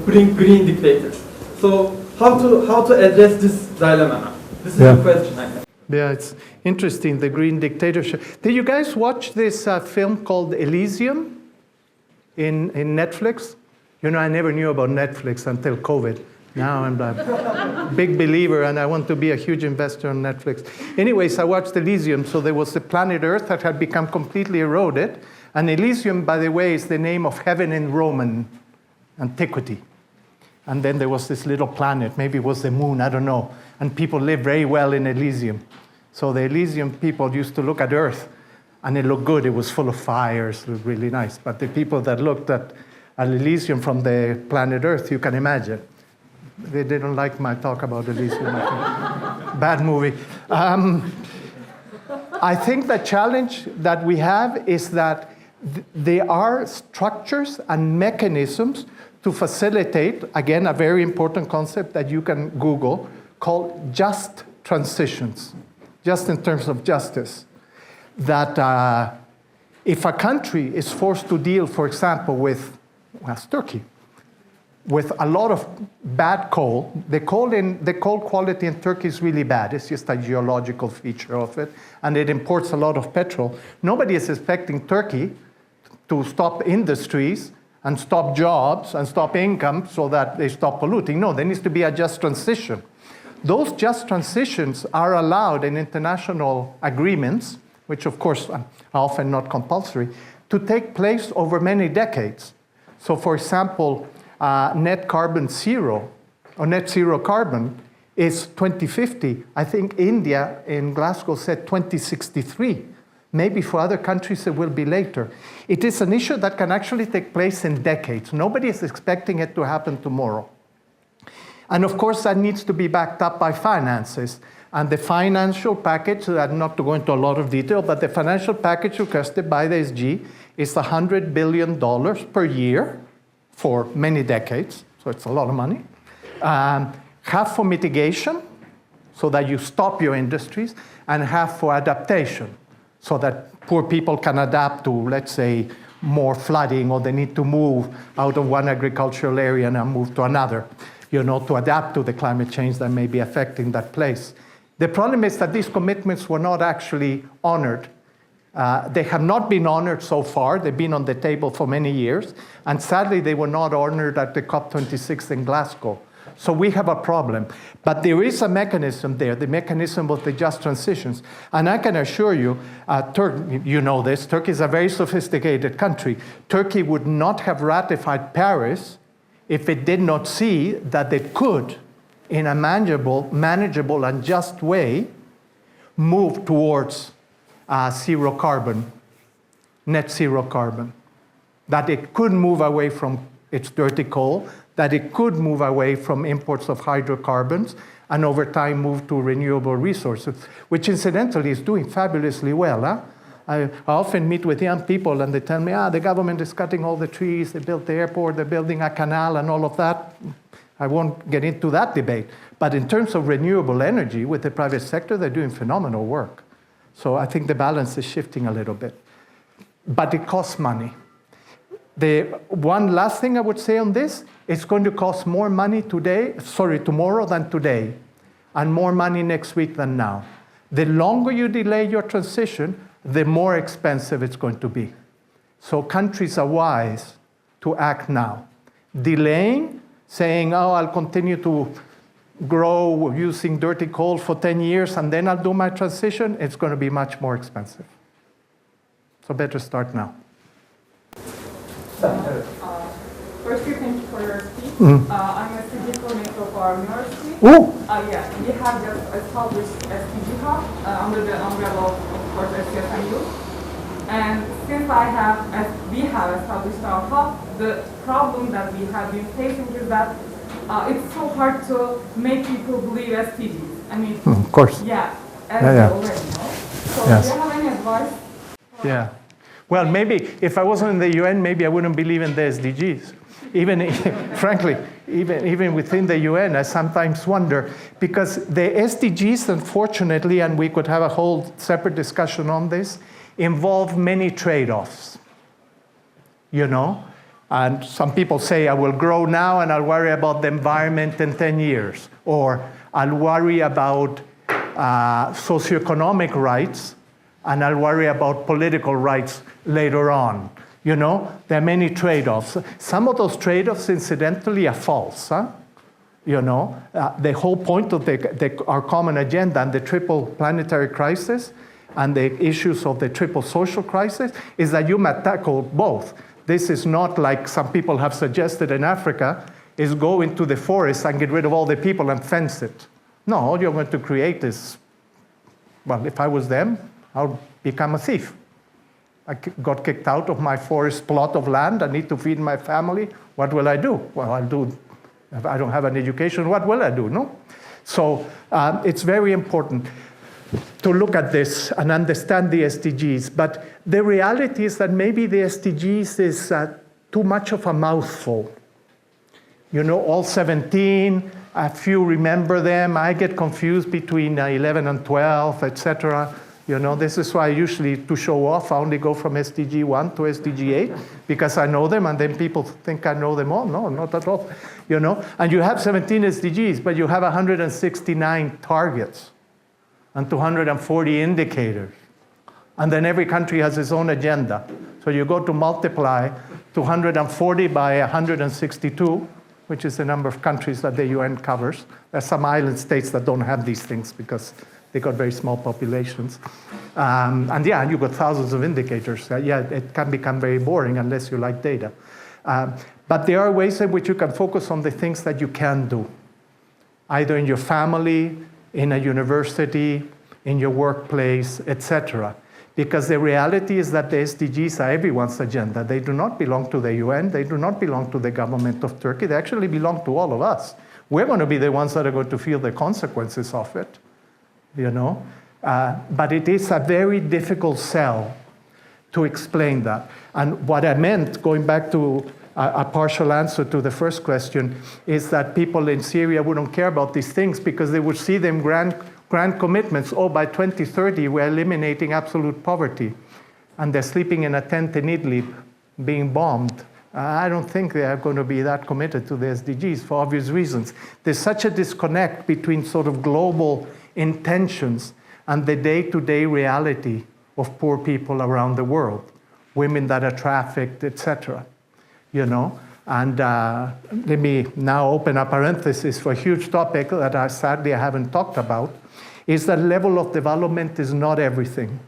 bring green dictators. So how to address this dilemma now? This is the question I have. Yeah, it's interesting, the green dictatorship. Did you guys watch this film called Elysium in Netflix? You know, I never knew about Netflix until COVID. Now I'm a big believer, and I want to be a huge investor in Netflix. Anyways, I watched Elysium. So there was the planet Earth that had become completely eroded. And Elysium, by the way, is the name of heaven in Roman antiquity. And then there was this little planet, maybe it was the moon, I don't know. And people lived very well in Elysium. So the Elysium people used to look at Earth, and it looked good. It was full of fires, it was really nice. But the people that looked at Elysium from the planet Earth, you can imagine. They didn't like my talk about Elysium, I think. Bad movie. I think the challenge that we have is that there are structures and mechanisms to facilitate, again, a very important concept that you can Google, called just transitions, just in terms of justice. That if a country is forced to deal, for example, with, as Turkey, with a lot of bad coal, the coal quality in Turkey is really bad. It's just a geological feature of it, and it imports a lot of petrol. Nobody is expecting Turkey to stop industries and stop jobs and stop income so that they stop polluting. No, there needs to be a just transition. Those just transitions are allowed in international agreements, which of course are often not compulsory, to take place over many decades. So for example, net carbon zero, or net zero carbon, is 2050. I think India in Glasgow said 2063. Maybe for other countries it will be later. It is an issue that can actually take place in decades. Nobody is expecting it to happen tomorrow. And of course that needs to be backed up by finances. And the financial package, not to go into a lot of detail, but the financial package requested by the SG is $100 billion per year for many decades. So it's a lot of money. Half for mitigation, so that you stop your industries, and half for adaptation, so that poor people can adapt to, let's say, more flooding, or they need to move out of one agricultural area and move to another, to adapt to the climate change that may be affecting that place. The problem is that these commitments were not actually honored They have not been honored so far. They've been on the table for many years. And sadly, they were not honored at the COP26 in Glasgow. So we have a problem. But there is a mechanism there, the mechanism of the just transitions. And I can assure you, you know this, Turkey is a very sophisticated country. Turkey would not have ratified Paris if it did not see that it could, in a manageable and just way, move towards zero carbon, net zero carbon. That it could move away from its dirty coal, that it could move away from imports of hydrocarbons, and over time move to renewable resources, which incidentally is doing fabulously well. Huh? I often meet with young people and they tell me, the government is cutting all the trees, they built the airport, they're building a canal and all of that. I won't get into that debate. But in terms of renewable energy with the private sector, they're doing phenomenal work. So I think the balance is shifting a little bit. But it costs money. The one last thing I would say on this, it's going to cost more money tomorrow than today, and more money next week than now. The longer you delay your transition, the more expensive it's going to be. So countries are wise to act now. Delaying, saying, I'll continue to grow using dirty coal for 10 years and then I'll do my transition, it's going to be much more expensive. So better start now. Firstly, thank you for your speech. I'm a SDG coordinator of our university. Yeah, we have just established SDG Hub under the umbrella of course, SCSMU. And since we have established our hub, the problem that we have been facing is that it's so hard to make people believe SDGs. I mean, of course. Yeah, as you already know. So Yes. do you have any advice? Yeah. Well, maybe if I wasn't in the UN, maybe I wouldn't believe in the SDGs. Even, frankly, even within the UN, I sometimes wonder, because the SDGs, unfortunately, and we could have a whole separate discussion on this, involve many trade-offs, you know? And some people say, I will grow now and I'll worry about the environment in 10 years. Or I'll worry about socioeconomic rights and I'll worry about political rights later on. You know, there are many trade-offs. Some of those trade-offs, incidentally, are false. Huh? You know, the whole point of our common agenda and the triple planetary crisis and the issues of the triple social crisis is that you must tackle both. This is not like some people have suggested in Africa, is go into the forest and get rid of all the people and fence it. No, all you're going to create is, well, if I was them, I'll become a thief. I got kicked out of my forest plot of land. I need to feed my family. What will I do? Well, if I don't have an education, what will I do? No? So it's very important to look at this and understand the SDGs. But the reality is that maybe the SDGs is too much of a mouthful. You know, all 17, a few remember them. I get confused between 11 and 12, etc. You know, this is why usually to show off, I only go from SDG 1 to SDG 8 because I know them and then people think I know them all. No, not at all. You know, and you have 17 SDGs, but you have 169 targets and 240 indicators. And then every country has its own agenda. So you go to multiply 240 by 162, which is the number of countries that the UN covers. There's some island states that don't have these things because they got very small populations. And yeah, you got thousands of indicators. Yeah, it can become very boring unless you like data. But there are ways in which you can focus on the things that you can do, either in your family, in a university, in your workplace, etc. Because the reality is that the SDGs are everyone's agenda. They do not belong to the UN. They do not belong to the government of Turkey. They actually belong to all of us. We're going to be the ones that are going to feel the consequences of it. You know, but it is a very difficult sell to explain that. And what I meant, going back to a partial answer to the first question, is that people in Syria wouldn't care about these things because they would see them grand commitments. Oh, by 2030, we're eliminating absolute poverty. And they're sleeping in a tent in Idlib, being bombed. I don't think they are going to be that committed to the SDGs for obvious reasons. There's such a disconnect between sort of global intentions and the day-to-day reality of poor people around the world, women that are trafficked, etc. You know? And let me now open a parenthesis for a huge topic that I sadly haven't talked about, is that level of development is not everything.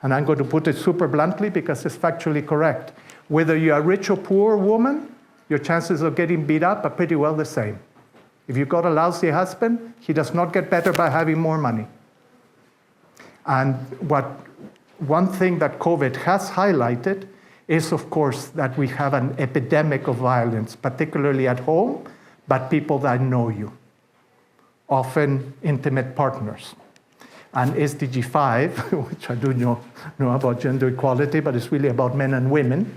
And I'm going to put it super bluntly because it's factually correct. Whether you're a rich or poor woman, your chances of getting beat up are pretty well the same. If you've got a lousy husband, he does not get better by having more money. And one thing that COVID has highlighted is, of course, that we have an epidemic of violence, particularly at home, but people that know you, often intimate partners. And SDG 5, which I do know about gender equality, but it's really about men and women,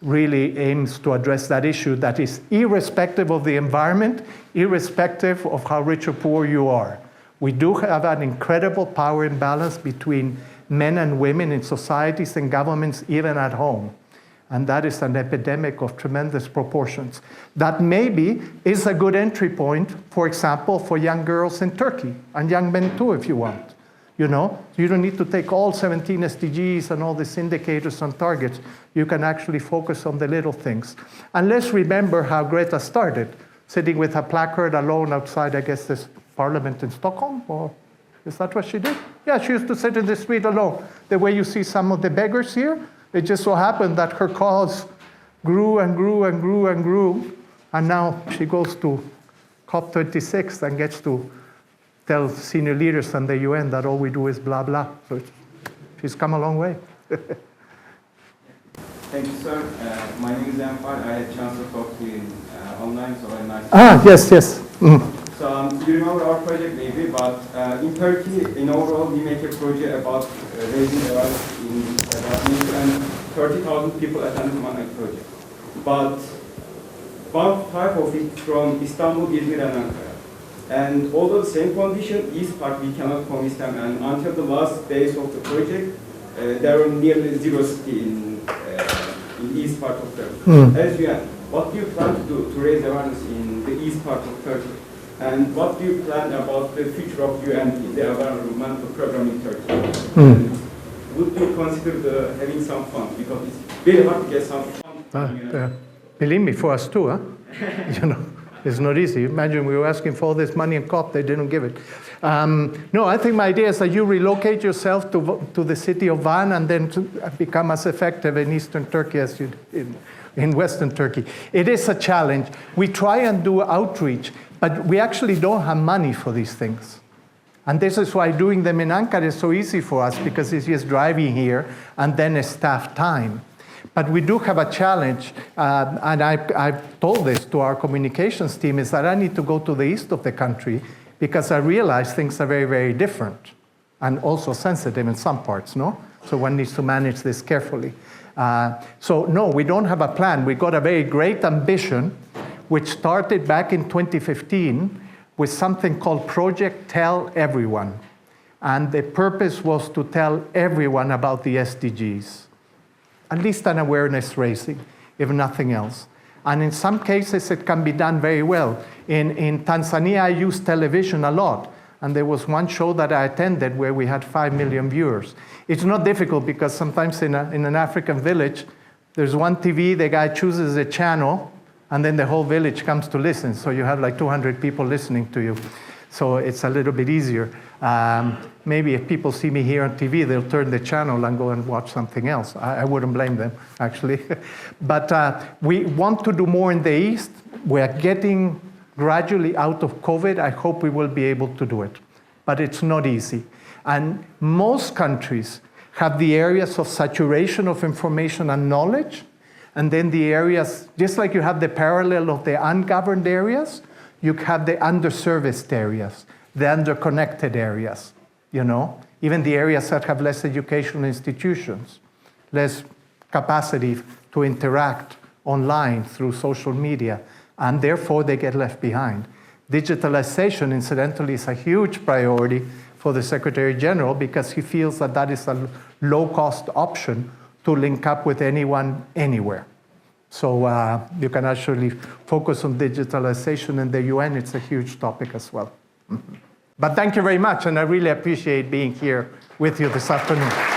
really aims to address that issue that is irrespective of the environment, irrespective of how rich or poor you are. We do have an incredible power imbalance between men and women in societies and governments, even at home. And that is an epidemic of tremendous proportions. That maybe is a good entry point, for example, for young girls in Turkey, and young men too, if you want. You know, you don't need to take all 17 SDGs and all these indicators and targets. You can actually focus on the little things. And let's remember how Greta started, sitting with a placard alone outside, I guess, this parliament in Stockholm, or is that what she did? Yeah, she used to sit in the street alone. The way you see some of the beggars here, it just so happened that her cause grew and grew and grew and grew, and now she goes to COP26 and gets to tell senior leaders and the UN that all we do is blah, blah. So she's come a long way. Thank you, sir. My name is Alvaro. I had a chance to talk to you online, so I'm nice. Yes, yes. So you remember our project maybe, but in Turkey, in overall, we make a project about raising awareness in about nature, and 30,000 people attended my project. But 1/5 of it from Istanbul, Izmir, and Ankara. And although the same condition, East Part, we cannot promise them, and until the last days of the project, there were nearly zero city in East part of Turkey. As UN, what do you plan to do to raise awareness in the East part of Turkey? And what do you plan about the future of UN in the environmental program in Turkey? And would you consider having some funds? Because it's very hard to get some funds. Believe me, for us too, huh? You know, it's not easy. Imagine we were asking for all this money in COP, they didn't give it. No, I think my idea is that you relocate yourself to the city of Van and then to become as effective in Eastern Turkey as you did in Western Turkey. It is a challenge. We try and do outreach, but we actually don't have money for these things. And this is why doing them in Ankara is so easy for us, because it's just driving here and then a staff time. But we do have a challenge, and I've told this to our communications team, is that I need to go to the east of the country because I realize things are very, very different and also sensitive in some parts, no? So one needs to manage this carefully. So no, we don't have a plan. We got a very great ambition, which started back in 2015 with something called Project Tell Everyone. And the purpose was to tell everyone about the SDGs. At least an awareness raising, if nothing else. And in some cases, it can be done very well. In Tanzania, I used television a lot. And there was one show that I attended where we had 5 million viewers. It's not difficult because sometimes in an African village, there's one TV, the guy chooses a channel, and then the whole village comes to listen. So you have like 200 people listening to you. So it's a little bit easier. Maybe if people see me here on TV, they'll turn the channel and go and watch something else. I wouldn't blame them, actually. But we want to do more in the East. We're getting gradually out of COVID. I hope we will be able to do it. But it's not easy. And most countries have the areas of saturation of information and knowledge, and then the areas, just like you have the parallel of the ungoverned areas, you have the underserviced areas, the underconnected areas, you know, even the areas that have less educational institutions, less capacity to interact online through social media, and therefore they get left behind. Digitalization, incidentally, is a huge priority for the Secretary General because he feels that that is a low-cost option to link up with anyone, anywhere. So you can actually focus on digitalization in the UN. It's a huge topic as well. But thank you very much, and I really appreciate being here with you this afternoon.